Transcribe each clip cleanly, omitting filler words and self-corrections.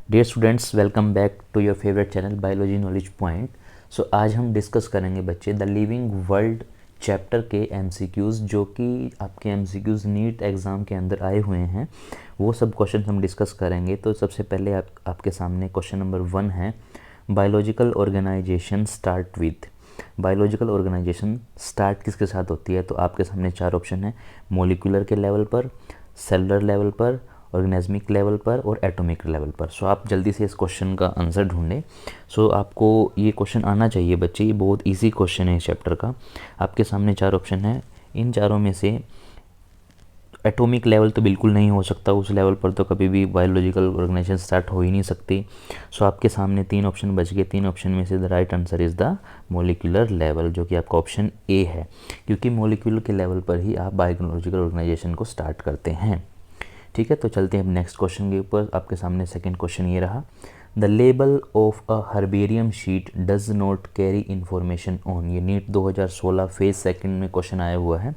Dear students, welcome back to your favourite channel biology knowledge point. So आज हम discuss करेंगे बच्चे the living world chapter के MCQs, जो कि आपके एमसीक्यूज़ नीट एग्ज़ाम के अंदर आए हुए हैं। वो सब क्वेश्चन हम डिस्कस करेंगे। तो सबसे पहले आपके सामने क्वेश्चन नंबर 1 है, biological organization start with. Biological organization start किसके साथ होती है? तो आपके सामने 4 ऑप्शन है, मोलिकुलर के लेवल पर, सेलुलर लेवल पर, ऑर्गेनिज्मिक लेवल पर और एटॉमिक लेवल पर। सो आप जल्दी से इस क्वेश्चन का आंसर ढूंढें। सो आपको ये क्वेश्चन आना चाहिए बच्चे, ये बहुत इजी क्वेश्चन है इस चैप्टर का। आपके सामने 4 ऑप्शन है, इन चारों में से एटॉमिक लेवल तो बिल्कुल नहीं हो सकता, उस लेवल पर तो कभी भी बायोलॉजिकल ऑर्गेनाइजेशन स्टार्ट हो ही नहीं सकती। सो आपके सामने 3 ऑप्शन बच गए। 3 ऑप्शन में से the right answer is the molecular level, जो कि आपका ऑप्शन ए है, क्योंकि मोलिकुलर के लेवल पर ही आप बायोलॉजिकल ऑर्गेनाइजेशन को स्टार्ट करते हैं। ठीक है, तो चलते हैं अब नेक्स्ट क्वेश्चन के ऊपर। आपके सामने सेकंड क्वेश्चन ये रहा, the label of a herbarium sheet does not carry information on. ये नीट 2016 फेज सेकंड में क्वेश्चन आया हुआ है।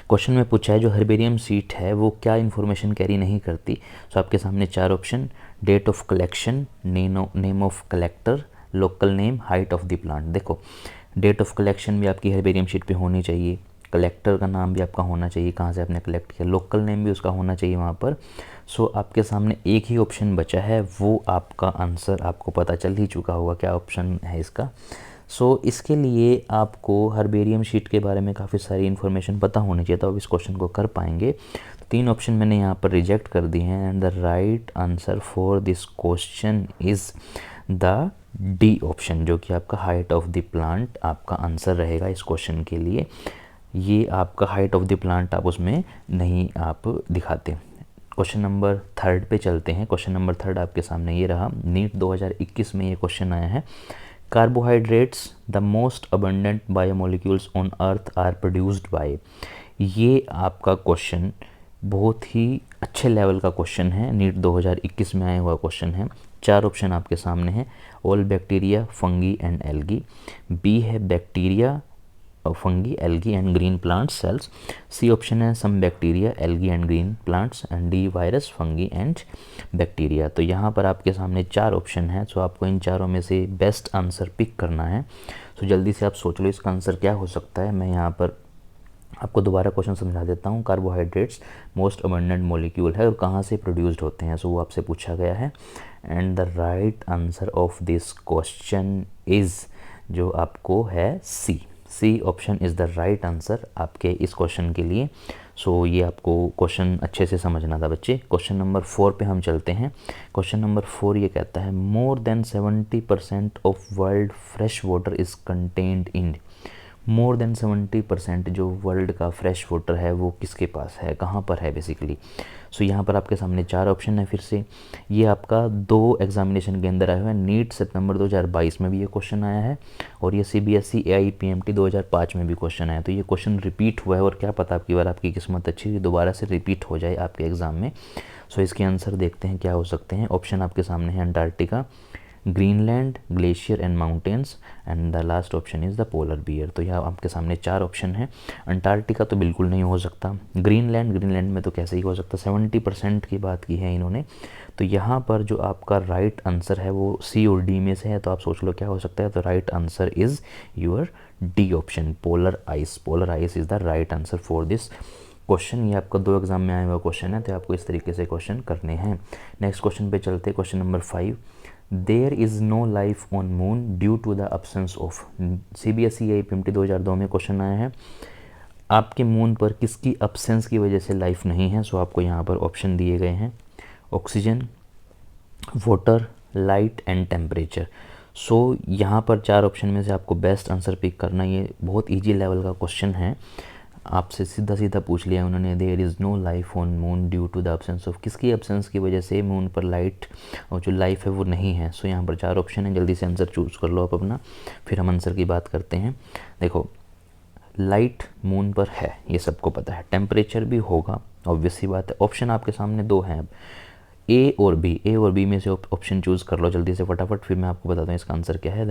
क्वेश्चन में पूछा है जो हर्बेरियम शीट है वो क्या इन्फॉर्मेशन कैरी नहीं करती। तो आपके सामने 4 options, date of collection, name of collector, local name, height of the plant. देखो, डेट ऑफ कलेक्शन भी आपकी हर्बेरियम शीट पे होनी चाहिए, कलेक्टर का नाम भी आपका होना चाहिए, कहाँ से आपने कलेक्ट किया, लोकल नेम भी उसका होना चाहिए वहाँ पर। सो आपके सामने एक ही ऑप्शन बचा है, वो आपका आंसर आपको पता चल ही चुका होगा क्या ऑप्शन है इसका। सो इसके लिए आपको हर्बेरियम शीट के बारे में काफ़ी सारी इन्फॉर्मेशन पता होनी चाहिए, तो आप इस क्वेश्चन को कर पाएंगे। 3 ऑप्शन मैंने यहाँ पर रिजेक्ट कर दिए हैं, and the right answer for this question is the D option, जो कि आपका हाइट ऑफ द प्लांट आपका आंसर रहेगा इस क्वेश्चन के लिए। ये आपका हाइट ऑफ द प्लांट आप उसमें नहीं आप दिखाते। क्वेश्चन नंबर 3 पे चलते हैं। क्वेश्चन नंबर 3 आपके सामने ये रहा, नीट 2021 में ये क्वेश्चन आया है, carbohydrates the most abundant biomolecules on earth are produced by. ये आपका क्वेश्चन बहुत ही अच्छे लेवल का क्वेश्चन है, नीट 2021 में आया हुआ क्वेश्चन है। 4 ऑप्शन आपके सामने हैं, all bacteria, fungi and algae. B है bacteria, fungi, algae and green plants cells. C option है some bacteria, algae and green plants, and D virus, fungi and bacteria. तो यहाँ पर आपके सामने 4 ऑप्शन है, सो आपको इन चारों में से बेस्ट आंसर पिक करना है। सो जल्दी से आप सोच लो इसका आंसर क्या हो सकता है। मैं यहाँ पर आपको दोबारा क्वेश्चन समझा देता हूँ। कार्बोहाइड्रेट्स मोस्ट अबंडेंट मॉलिक्यूल है और कहाँ से प्रोड्यूस्ड होते हैं, सो वो आपसे पूछा गया है। And the right answer of this question is, जो आपको है C option is the right answer आपके इस क्वेश्चन के लिए। सो ये आपको क्वेश्चन अच्छे से समझना था बच्चे। क्वेश्चन नंबर 4 पे हम चलते हैं। क्वेश्चन नंबर 4 ये कहता है, more than 70% of world fresh water is contained in. More than 70% जो वर्ल्ड का फ्रेश वाटर है वो किसके पास है, कहाँ पर है बेसिकली। सो यहाँ पर आपके सामने 4 ऑप्शन है। फिर से ये आपका 2 एग्जामिनेशन के अंदर आया हुआ है, नीट सितंबर 2022 में भी ये क्वेश्चन आया है, और ये CBSE AIPMT 2005 में भी क्वेश्चन आया। तो ये क्वेश्चन रिपीट हुआ है, और क्या पता आपकी बार आपकी किस्मत अच्छी हुई दोबारा से रिपीट हो जाए आपके एग्ज़ाम में। सो इसके आंसर देखते हैं क्या हो सकते हैं। ऑप्शन आपके सामने है Antarctica, Greenland, glacier and mountains, and the last option is the polar bear. तो यहाँ आपके सामने 4 ऑप्शन है। अंटार्कटिका तो बिल्कुल नहीं हो सकता, ग्रीनलैंड में तो कैसे ही हो सकता, 70% की बात की है इन्होंने। तो यहाँ पर जो आपका राइट आंसर है वो सी और डी में से है, तो आप सोच लो क्या हो सकता है। तो right answer is your D option, polar ice. Polar ice is the right answer for this question. ये आपका 2 एग्जाम में आया हुआ क्वेश्चन है, तो आपको इस तरीके से क्वेश्चन करने हैं। नेक्स्ट क्वेश्चन पे चलते हैं। Question number 5, there is no life on moon due to the absence of. CBSE AIPMT 2002 में क्वेश्चन आया है, आपके मून पर किसकी अब्सेंस की वजह से लाइफ नहीं है। सो आपको यहाँ पर ऑप्शन दिए गए हैं, oxygen, water, light and temperature. So यहाँ पर 4 ऑप्शन में से आपको बेस्ट आंसर पिक करना। ये बहुत ईजी लेवल का क्वेश्चन है, आपसे सीधा सीधा पूछ लिया उन्होंने, there is no life on moon due to the absence of. किसकी अब्सेंस की वजह से मून पर लाइट और जो लाइफ है वो नहीं है। सो यहाँ पर 4 ऑप्शन है, जल्दी से आंसर चूज़ कर लो आप अपना, फिर हम आंसर की बात करते हैं। देखो, लाइट मून पर है ये सबको पता है, टेम्परेचर भी होगा ऑब्वियस सी बात है। ऑप्शन आपके सामने 2 हैं, अब ए और बी में से ऑप्शन चूज़ कर लो जल्दी से फटाफट, फिर मैं आपको बताता हूँ इसका आंसर क्या है।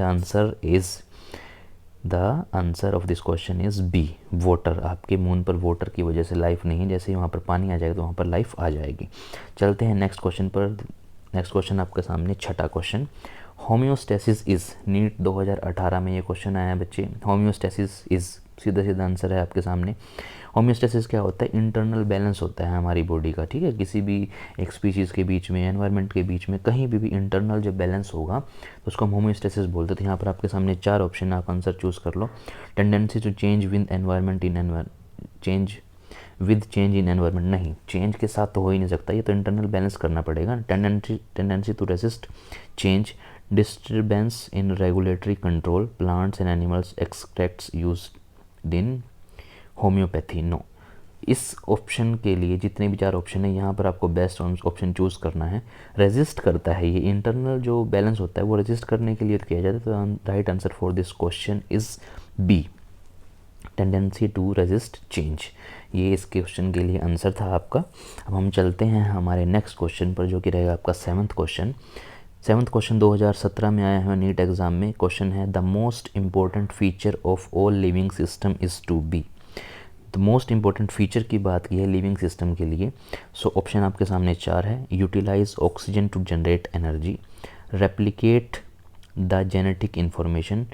The answer of this question is B, water. आपके मून पर वाटर की वजह से लाइफ नहीं है, जैसे ही वहाँ पर पानी आ जाएगा तो वहाँ पर लाइफ आ जाएगी। चलते हैं नेक्स्ट क्वेश्चन पर। नेक्स्ट क्वेश्चन आपके सामने छठा क्वेश्चन, होम्योस्टेसिस इज़, नीट 2018 में ये क्वेश्चन आया है बच्चे। होम्योस्टेसिस इज़, सीधा सीधा आंसर है आपके सामने। होम्योस्टेसिस क्या होता है? इंटरनल बैलेंस होता है हमारी बॉडी का, ठीक है। किसी भी एक स्पीशीज़ के बीच में, एनवायरनमेंट के बीच में, कहीं भी इंटरनल जब बैलेंस होगा तो उसको हम होम्योस्टेसिस बोलते हैं। तो यहाँ पर आपके सामने 4 ऑप्शन, आप आंसर चूज़ कर लो। Tendency to change with environment, change in environment, नहीं, चेंज के साथ तो हो ही नहीं सकता, ये तो इंटरनल बैलेंस करना पड़ेगा। Tendency to resist change, disturbance in regulatory control, plants and animals extracts used in homeopathy, no. इस ऑप्शन के लिए जितने भी 4 ऑप्शन है यहाँ पर आपको बेस्ट ऑप्शन चूज़ करना है। रेजिस्ट करता है, ये इंटरनल जो बैलेंस होता है वो रेजिस्ट करने के लिए किया जाता है। तो right answer for this question is B, tendency to resist change. ये इस क्वेश्चन के लिए आंसर था आपका। अब हम चलते हैं हमारे नेक्स्ट क्वेश्चन पर, जो कि रहेगा आपका 7th क्वेश्चन। 7th क्वेश्चन 2017 में आया है नीट एग्ज़ाम में। क्वेश्चन है, the most important feature of all living system is to be. तो मोस्ट इंपॉर्टेंट फीचर की बात की है लिविंग सिस्टम के लिए। सो ऑप्शन आपके सामने 4 है। Utilize oxygen to generate energy, replicate the genetic information,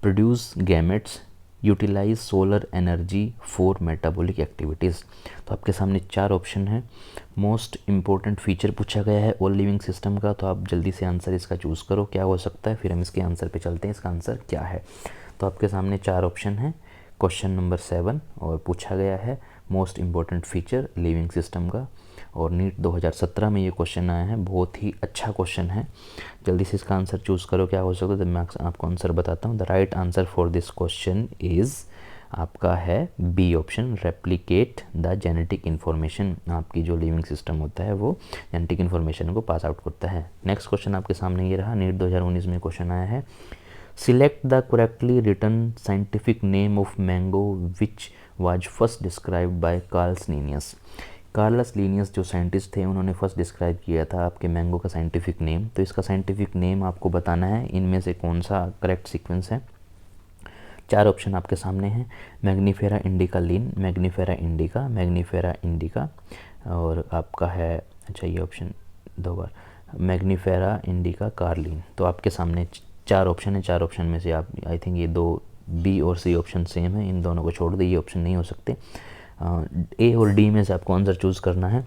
produce gametes, utilize solar energy for metabolic activities. तो आपके सामने 4 ऑप्शन है। मोस्ट इम्पोर्टेंट फीचर पूछा गया है ऑल लिविंग सिस्टम का, तो आप जल्दी से आंसर इसका चूज़ करो क्या हो सकता है, फिर हम इसके आंसर पे चलते हैं। इसका आंसर क्या है? तो आपके सामने 4 ऑप्शन है क्वेश्चन नंबर 7, और पूछा गया है most important feature living system का, और नीट 2017 में ये क्वेश्चन आया है। बहुत ही अच्छा क्वेश्चन है, जल्दी से इसका आंसर चूज़ करो क्या हो सकता है। तो मैं आपको आंसर बताता हूँ। The right answer for this question is आपका है B option, replicate the genetic information. आपकी जो लिविंग सिस्टम होता है वो जेनेटिक इन्फॉर्मेशन को पास आउट करता है। नेक्स्ट क्वेश्चन आपके सामने ये रहा, नीट 2019 में क्वेश्चन आया है। Select the correctly written scientific name of mango which was first described by Carl Linnaeus. Carolus Linnaeus जो साइंटिस्ट थे उन्होंने फर्स्ट डिस्क्राइब किया था आपके मैंगो का साइंटिफिक नेम। तो इसका साइंटिफिक नेम आपको बताना है, इनमें से कौन सा करेक्ट सीक्वेंस है। 4 ऑप्शन आपके सामने हैं। मैग्नीफेरा इंडिका लीन, मैग्नीफेरा इंडिका, मैग्नीफेरा इंडिका, और आपका है, अच्छा ये ऑप्शन 2 बार, मैग्नीफेरा इंडिका कार्लिन। तो आपके सामने 4 ऑप्शन है। 4 ऑप्शन में से आप, आई थिंक ये 2 बी और सी ऑप्शन सेम है, इन दोनों को छोड़ दे, ये ऑप्शन नहीं हो सकते। ए और डी में से आपको आंसर चूज़ करना है।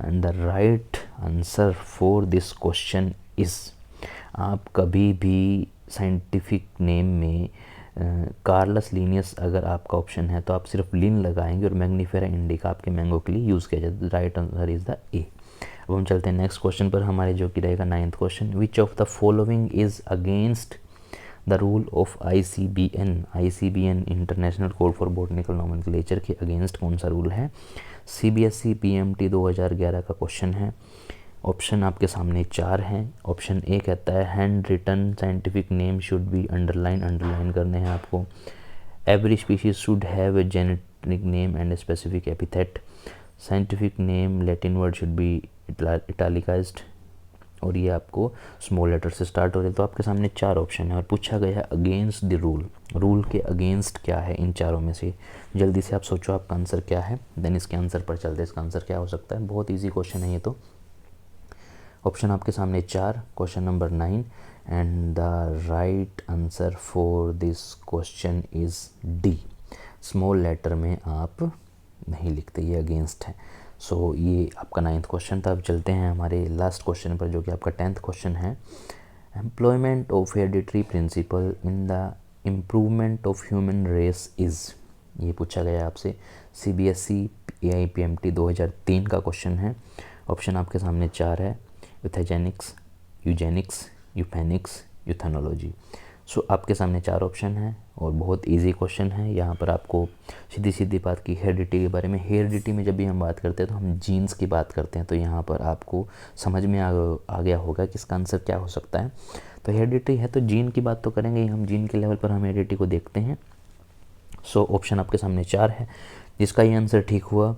And the right answer for this question is, आप कभी भी साइंटिफिक नेम में कार्लस लीनियस अगर आपका ऑप्शन है तो आप सिर्फ लिन लगाएंगे, और मैग्नीफेरा इंडिका आपके मैंगो के लिए यूज़ किया जाता है। राइट आंसर इज़ द ए। अब हम चलते हैं नेक्स्ट क्वेश्चन पर हमारे, जो कि रहेगा 9th question. Which of the following is against the rule of ICBN। ICBN international code for botanical nomenclature के अगेंस्ट कौन सा रूल है? CBSE PMT 2011 का क्वेश्चन है। ऑप्शन आपके सामने 4 हैं। ऑप्शन ए कहता है hand written scientific name should be underline करने हैं आपको। Every species should have a genetic name and specific epithet. Scientific name Latin word should be italicized, और ये आपको स्मॉल लेटर से स्टार्ट हो रहे हैं। तो आपके सामने 4 ऑप्शन है, और पूछा गया है अगेंस्ट द रूल, रूल के अगेंस्ट क्या है इन चारों में से। जल्दी से आप सोचो आपका आंसर क्या है, देन इसके आंसर पर चलते हैं। इसका आंसर क्या हो सकता है? बहुत ईजी क्वेश्चन है ये तो। ऑप्शन आपके सामने 4, question number 9, and the right answer for this question is D. Small letter में आप नहीं लिखते, ये अगेंस्ट है। सो ये आपका 9th क्वेश्चन था। अब चलते हैं हमारे लास्ट क्वेश्चन पर, जो कि आपका 10th क्वेश्चन है। Employment of hereditary principle in the improvement of human race is, ये पूछा गया आपसे। CBSE AIPMT 2003 का क्वेश्चन है। ऑप्शन आपके सामने 4 है। यूथेजेनिक्स, यूजेनिक्स, यूफेनिक्स, यूथेनोलॉजी। सो आपके सामने 4 ऑप्शन हैं, और बहुत इजी क्वेश्चन है। यहाँ पर आपको सीधी सीधी बात की हेरिडिटी के बारे में। हेरिडिटी में जब भी हम बात करते हैं तो हम जीन्स की बात करते हैं, तो यहाँ पर आपको समझ में आ गया होगा कि इसका आंसर क्या हो सकता है। तो हेरिडिटी है तो जीन की बात तो करेंगे ही हम, जीन के लेवल पर हम हेरिडिटी को देखते हैं। सो ऑप्शन आपके सामने 4 है। जिसका ये आंसर ठीक हुआ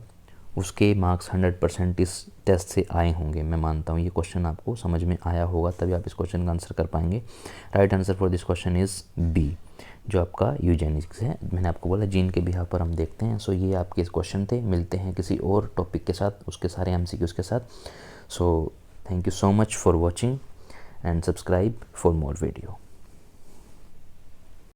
उसके मार्क्स 100% इस टेस्ट से आए होंगे। मैं मानता हूँ ये क्वेश्चन आपको समझ में आया होगा, तभी आप इस क्वेश्चन का आंसर कर पाएंगे। Right answer for this question is B, जो आपका यूजेनिक्स है। मैंने आपको बोला जीन के बिहाफ पर हम देखते हैं। सो ये आपके क्वेश्चन थे। मिलते हैं किसी और टॉपिक के साथ, उसके सारे MCQs के साथ। सो Thank you so much for watching and subscribe for more video.